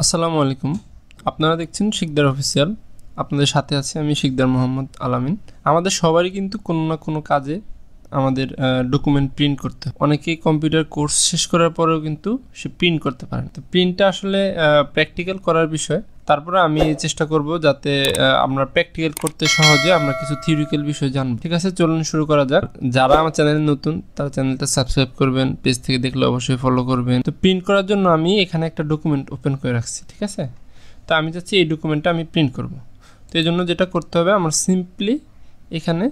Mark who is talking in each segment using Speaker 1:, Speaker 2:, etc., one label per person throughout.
Speaker 1: আসসালামু আলাইকুম। আপনারা দেখছেন শিকদার অফিসিয়াল। আপনাদের সাথে আছি আমি শিকদার মোহাম্মদ আলামিন। আমাদের সবারই কিন্তু কোনো না কোনো কাজে আমাদের ডকুমেন্ট প্রিন্ট করতে হয়। অনেকেই কম্পিউটার কোর্স শেষ করার পরেও কিন্তু সে প্রিন্ট করতে পারে না। তো প্রিন্টটা আসলে প্র্যাকটিক্যাল করার বিষয়। তারপরে আমি চেষ্টা করব যাতে আমরা প্র্যাকটিক্যাল করতে সহজে আমরা কিছু থিওরিক্যাল বিষয় জানব। ঠিক আছে, চলুন শুরু করা যাক। যারা আমার চ্যানেলে নতুন তারা চ্যানেলটা সাবস্ক্রাইব করবেন, পেজ থেকে দেখলে অবশ্যই ফলো করবেন। তো প্রিন্ট করার জন্য আমি এখানে একটা ডকুমেন্ট ওপেন করে রাখছি। ঠিক আছে, তো আমি চাচ্ছি এই ডকুমেন্টটা আমি প্রিন্ট করব। তো এই জন্য যেটা করতে হবে, আমার সিম্পলি এখানে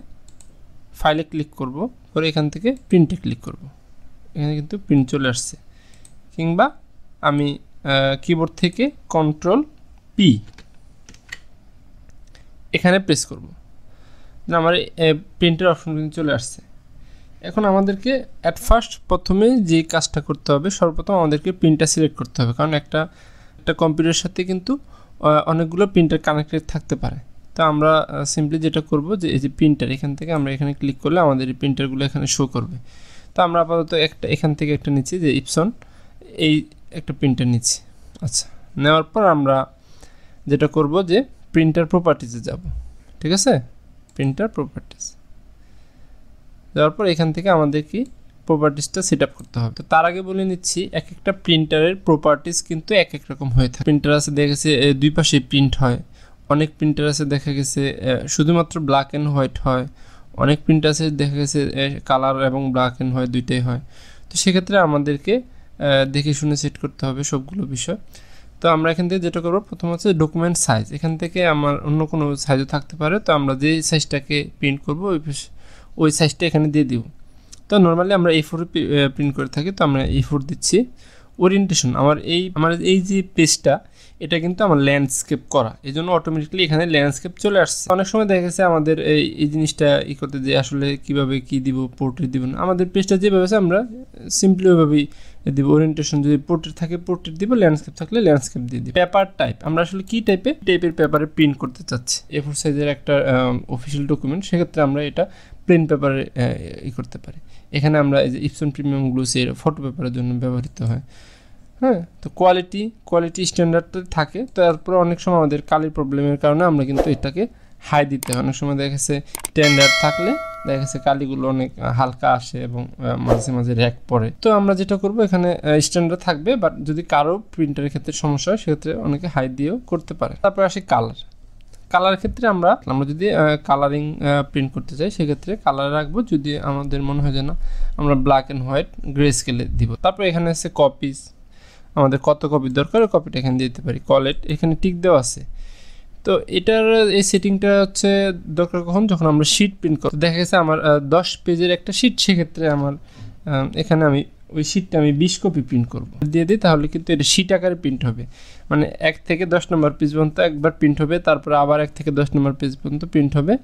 Speaker 1: ফাইলে ক্লিক করব, করে এখান থেকে প্রিন্টে ক্লিক করব। এখানে কিন্তু প্রিন্ট চলে আসছে। কিংবা আমি কিবোর্ড থেকে কন্ট্রোল পি এখানে প্রেস করব, আমার প্রিন্টের অপশন কিন্তু চলে আসছে। এখন আমাদেরকে প্রথমে যে কাজটা করতে হবে, সর্বপ্রথম আমাদেরকে প্রিন্টটা সিলেক্ট করতে হবে, কারণ একটা কম্পিউটারের সাথে কিন্তু অনেকগুলো প্রিন্টার কানেক্টেড থাকতে পারে। তো আমরা সিম্পলি যেটা করব যে এই যে প্রিন্টার, এখান থেকে আমরা এখানে ক্লিক করলে আমাদের এই প্রিন্টারগুলো এখানে শো করবে। তো আমরা আপাতত এখান থেকে একটা নিচ্ছি, যে ইপসন, এই একটা প্রিন্টার নিচ্ছি। আচ্ছা, নেওয়ার পর আমরা যেটা করব যে প্রিন্টার প্রপার্টিজে যাব। ঠিক আছে, প্রিন্টার প্রপার্টিজ যাওয়ার পর এখান থেকে আমাদের কি প্রপার্টিজটা সেট আপ করতে হবে। তো তার আগে বলে নিচ্ছি, এক একটা প্রিন্টারের প্রপার্টিজ কিন্তু এক এক রকম হয়ে থাকে। প্রিন্টার আছে দেখা গেছে দুই পাশে প্রিন্ট হয়, অনেক প্রিন্টার আছে দেখা গেছে শুধুমাত্র ব্ল্যাক অ্যান্ড হোয়াইট হয়, অনেক প্রিন্টার আছে দেখা গেছে কালার এবং ব্ল্যাক অ্যান্ড হোয়াইট দুইটাই হয়। তো সেক্ষেত্রে আমাদেরকে দেখে শুনে সেট করতে হবে সবগুলো বিষয়। তো আমরা এখান থেকে যেটা করবো, প্রথম হচ্ছে ডকুমেন্ট সাইজ। এখান থেকে আমার অন্য কোনো সাইজও থাকতে পারে, তো আমরা যে সাইজটাকে প্রিন্ট করবো ওই সাইজটা এখানে দিয়ে দিব। তো নর্মালি আমরা A4 প্রিন্ট করে থাকি, তো আমরা A4 দিচ্ছি। ওরিয়েন্টেশন, আমার এই যে পেজটা, এটা কিন্তু আমার ল্যান্ডস্কেপ করা, এই জন্য অটোমেটিকলি এখানে ল্যান্ডস্কেপ চলে আসছে। অনেক সময় দেখা গেছে আমাদের এই জিনিসটা করতে যে আসলে কীভাবে কী দিব, পোর্ট্রেট দিব না, আমাদের পেজটা যেভাবে আছে আমরা সিম্পলি ওইভাবেই দিব। ওরিয়েন্টেশন যদি পোর্ট্রেট থাকে পোর্ট্রেট দিব, ল্যান্ডস্কেপ থাকলে ল্যান্ডস্কেপ দিয়ে দিব। পেপার টাইপ, আমরা আসলে কী টাইপের পেপারে প্রিন্ট করতে চাচ্ছি। A4 সাইজের একটা অফিসিয়াল ডকুমেন্ট, সেক্ষেত্রে আমরা এটা প্লেন পেপারে করতে পারি। এখানে আমরা এই যে ইপসন প্রিমিয়াম গ্লোসের ফটো পেপারের জন্য ব্যবহৃত হয়। হ্যাঁ, তো কোয়ালিটি স্ট্যান্ডার্ডটা থাকে। তো তারপরে অনেক সময় আমাদের কালির প্রবলেমের কারণে আমরা কিন্তু এটাকে হাই দিতে হয়। অনেক সময় দেখা গেছে স্ট্যান্ডার্ড থাকলে দেখা গেছে কালিগুলো অনেক হালকা আসে এবং মাঝে মাঝে র্যাক পড়ে। তো আমরা যেটা করব, এখানে স্ট্যান্ডার্ড থাকবে, বাট যদি কারো প্রিন্টারের ক্ষেত্রে সমস্যা হয় সেক্ষেত্রে অনেকে হাই দিয়েও করতে পারে। তারপর আসি কালার ক্ষেত্রে আমরা যদি কালারিং প্রিন্ট করতে চাই, সেক্ষেত্রে কালার রাখবো। যদি আমাদের মনে হয় যে না, আমরা ব্ল্যাক অ্যান্ড হোয়াইট গ্রে স্কেলে দিব। তারপর এখানে আছে কপিস, আমাদের কত কপি দরকার ওই কপিটা এখানে দিতে পারি। কলেট, এখানে টিক দেওয়া আছে। তো এটার এই সেটিংটা হচ্ছে দরকার কখন, যখন আমরা শিট প্রিন্ট করি। দেখা গেছে আমার 10 পেজের একটা শিট, সেক্ষেত্রে আমার এখানে আমি ওই শিটটা আমি 20 কপি প্রিন্ট করব, দিয়ে দিই, তাহলে কিন্তু এটা শিট আকারে প্রিন্ট হবে। মানে 1 থেকে 10 নম্বর পেজ পর্যন্ত একবার প্রিন্ট হবে, তারপরে আবার 1 থেকে 10 নম্বর পেজ পর্যন্ত প্রিন্ট হবে।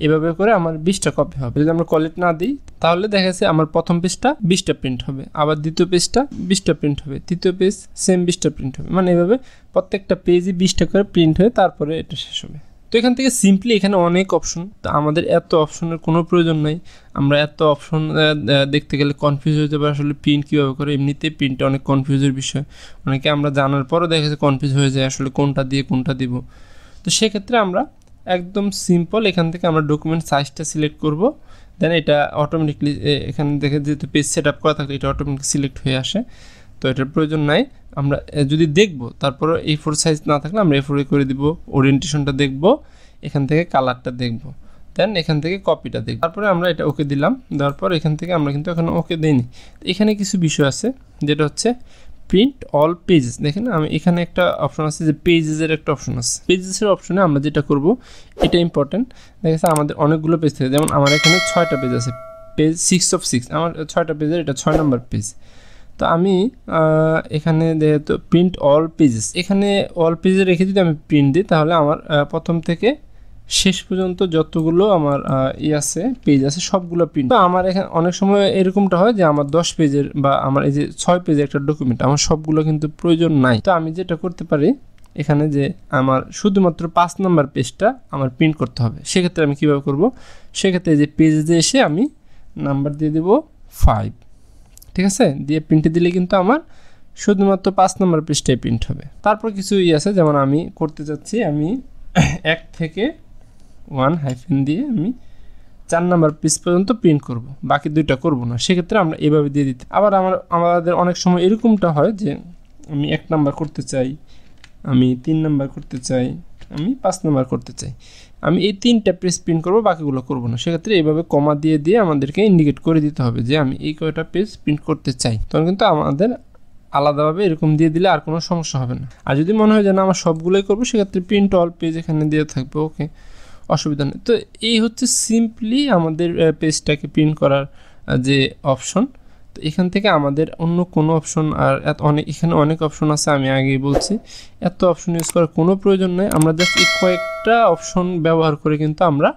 Speaker 1: এভাবে করে আমার 20টা কপি হবে। যদি আমরা কলেট না দিই, তাহলে দেখা যাচ্ছে আমার প্রথম পেজটা 20টা প্রিন্ট হবে, আবার দ্বিতীয় পেজটা 20টা প্রিন্ট হবে, তৃতীয় পেজ সেম 20টা প্রিন্ট হবে। মানে এভাবে প্রত্যেকটা পেজই 20টা করে প্রিন্ট হয়ে তারপরে এটা শেষ হবে। তো এখান থেকে সিম্পলি এখানে অনেক অপশন, তো আমাদের এত অপশনের কোনো প্রয়োজন নাই। আমরা এত অপশন দেখতে গেলে কনফিউজ হয়ে যাবে, আসলে প্রিন্ট কীভাবে করে। এমনিতে প্রিন্টটা অনেক কনফিউজের বিষয়, অনেকে আমরা জানার পরও দেখা যাচ্ছে কনফিউজ হয়ে যায় আসলে কোনটা দিয়ে কোনটা দিব। তো সেক্ষেত্রে আমরা একদম সিম্পল এখান থেকে আমরা ডকুমেন্ট সাইজটা সিলেক্ট করব, দেন এটা অটোমেটিকলি এখানে দেখে যেহেতু পেজ সেট আপ করা থাকলে এটা অটোমেটিক সিলেক্ট হয়ে আসে। তো এটার প্রয়োজন নাই। আমরা যদি দেখব, তারপরে A4 সাইজ না থাকলে আমরা A4 করে দিব। ওরিয়েন্টেশনটা দেখব, এখান থেকে কালারটা দেখব, দেন এখান থেকে কপিটা দেখব। তারপরে আমরা এটা ওকে দিলাম। দেওয়ার পর এখান থেকে আমরা কিন্তু এখন ওকে দিইনি। এখানে কিছু বিষয় আছে, যেটা হচ্ছে প্রিন্ট অল পেজেস। দেখেন আমি এখানে একটা অপশন আছে, যে পেজেসের একটা অপশন আছে। পেজেসের অপশনে আমরা যেটা করব, এটা ইম্পর্টেন্ট। দেখেছে আমাদের অনেকগুলো পেজ থাকে, যেমন আমার এখানে 6টা পেজ আছে, পেজ 6 of 6, আমার 6টা পেজের এটা 6 নম্বর পেজ। তো আমি এখানে যেহেতু প্রিন্ট অল পেজেস, এখানে অল পেজে রেখে যদি আমি প্রিন্ট দিই, তাহলে আমার প্রথম থেকে শেষ পর্যন্ত যতগুলো আমার পেজ আছে সবগুলো প্রিন্ট। তো আমার এখানে অনেক সময় এরকমটা হয় যে আমার 10 পেজের বা আমার এই যে 6 পেজের একটা ডকুমেন্ট, আমার সবগুলো কিন্তু প্রয়োজন নাই। তো আমি যেটা করতে পারি, এখানে যে আমার শুধুমাত্র 5 নম্বর পেজটা আমার প্রিন্ট করতে হবে, সেক্ষেত্রে আমি কীভাবে করব, সেক্ষেত্রে যে পেজে এসে আমি নাম্বার দিয়ে দেব 5। ঠিক আছে, দিয়ে প্রিন্টে দিলে কিন্তু আমার শুধুমাত্র 5 নম্বর পৃষ্ঠায় প্রিন্ট হবে। তারপর কিছু আছে, যেমন আমি করতে যাচ্ছি, আমি 1 থেকে 1 হাইফেন দিয়ে আমি 4 নম্বর পেজ পর্যন্ত প্রিন্ট করব, বাকি 2টা করব না। সেক্ষেত্রে আমরা এভাবে দিয়ে দিতে। আবার আমাদের অনেক সময় এরকমটা হয় যে আমি 1 নাম্বার করতে চাই, আমি 3 নাম্বার করতে চাই, আমি 5 নাম্বার করতে চাই, আমি এই 3টা পেজ প্রিন্ট করব, বাকিগুলো করব না। সেক্ষেত্রে এইভাবে কমা দিয়ে দিয়ে আমাদেরকে ইন্ডিকেট করে দিতে হবে যে আমি এই কয়টা পেজ প্রিন্ট করতে চাই। তখন কিন্তু আমাদের আলাদাভাবে এরকম দিয়ে দিলে আর কোনো সমস্যা হবে না। আর যদি মনে হয় যে না আমার সবগুলোই করবো, সেক্ষেত্রে প্রিন্ট অল পেজ এখানে দিয়ে থাকবে, ওকে, অসুবিধা নেই। তো এই হচ্ছে সিম্পলি আমাদের পেজটাকে প্রিন্ট করার যে অপশন। তো এখান থেকে আমাদের অন্য কোনো অপশন আর এখানে অনেক অপশন আছে, আমি আগেই বলছি, এত অপশন ইউজ করার কোনো প্রয়োজন নেই। আমরা জাস্ট এই কয়েকটা অপশন ব্যবহার করে কিন্তু আমরা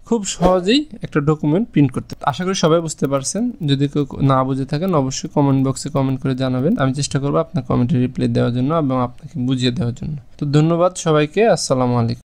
Speaker 1: খুব সহজেই একটা ডকুমেন্ট প্রিন্ট করতে। আশা করি সবাই বুঝতে পারছেন। যদি কেউ না বুঝে থাকেন অবশ্যই কমেন্ট বক্সে কমেন্ট করে জানাবেন। আমি চেষ্টা করবো আপনার কমেন্টে রিপ্লাই দেওয়ার জন্য এবং আপনাকে বুঝিয়ে দেওয়ার জন্য। তো ধন্যবাদ সবাইকে। আসসালামু আলাইকুম।